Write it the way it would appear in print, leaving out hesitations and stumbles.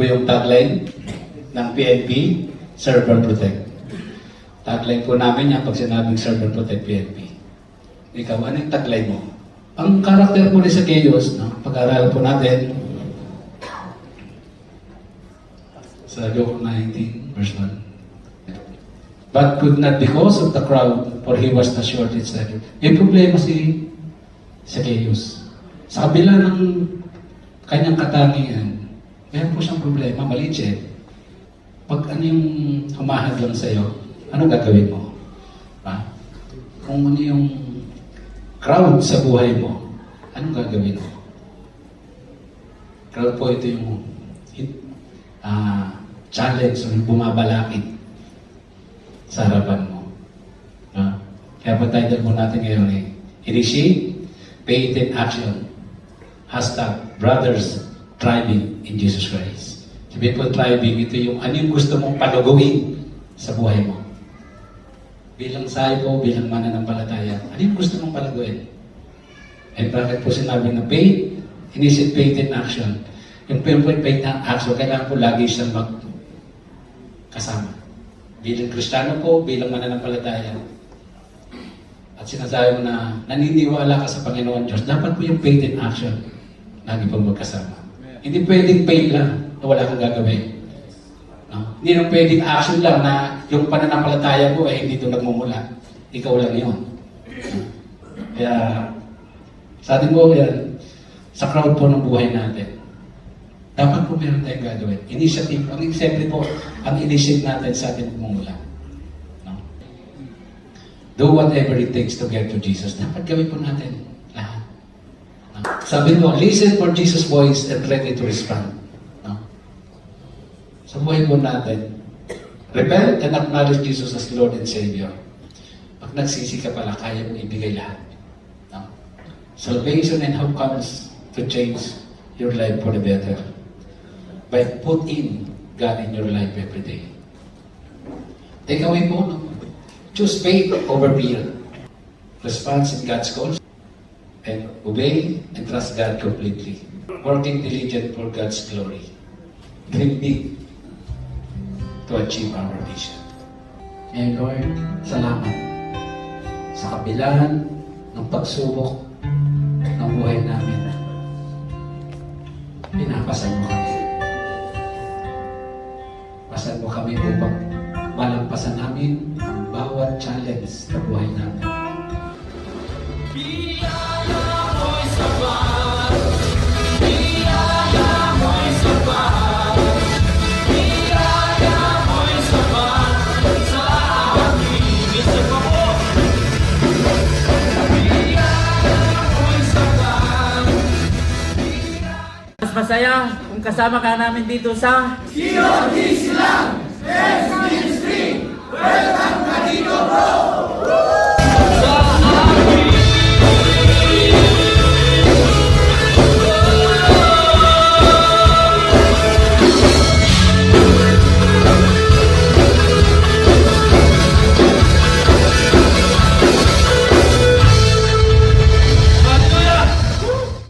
po yung tagline ng PNP, Serve and Protect. Tagline po namin yan pag sinabing Serve and Protect PNP. Ikaw, ano yung tagline mo? Ang karakter po ni Zacchaeus, no? Pag-aralan po natin sa Luke 19, verse 1. But could not because of the crowd, for he was the shortest letter. May problema si Zacchaeus. Sa kabila ng kanyang katangian, meron po siyang problema, maliit siya. Pag ano yung humahad lang sa'yo, ano gagawin mo? Ha? Kung ano yung crowd sa buhay mo, anong gagawin mo? Crowd po ito yung challenge o yung bumabalakid sa harapan mo. Kaya pa title po natin ngayon Initiate, Faith and Action. #Brothers Thriving in Jesus Christ. Sabihin po thriving, ito yung ano yung gusto mong paluguin sa buhay mo. Bilang saipo, bilang mananampalataya, ano yung gusto mong palaguin? And bakit po sinabi na faith, initiate faith and action. Yung faith and action, kailangan po lagi siyang magkasama. Bilang Kristiyano po, bilang mananampalataya. At sinasabi mo na naniniwala ka sa Panginoon Diyos, dapat po yung faith and action lagi pong magkasama. Hindi pwedeng faith lang na wala kang gagawin. No? Hindi nang pwedeng action lang na yung pananampalataya mo hindi ito nagmumula. Ikaw lang yun. Kaya sa atin po yan, sa crowd po ng buhay natin, dapat po meron tayong gagawin. Initiative. Siyempre po, ang initiative natin sa atin magmumula. No? Do whatever it takes to get to Jesus. Dapat gawin po natin lahat. No? Sabi mo, listen for Jesus' voice and ready to respond. No? Sa buhay po natin, repent and acknowledge Jesus as Lord and Savior. Pag nagsisi ka pala, kaya mo ibigay lahat. No? Salvation and hope comes to change your life for the better. By putting God in your life every day. Take away po, no? Choose faith over fear. Response in God's calls. And obey and trust God completely. Working diligent for God's glory. Dream big to achieve our vision. And Lord, salamat sa kabilaan ng pagsubok ng buhay namin. Pinapasan mo kami. Pasan mo kami upang malampasan namin ang bawat challenge sa buhay namin. Biyaya mo'y sapat, biyaya mo'y sapat, biyaya mo'y sapat sa aking isip ako. Biyaya mo'y sapat. Mas masaya kung kasama ka namin dito sa Sion Islam Ministry. Welcome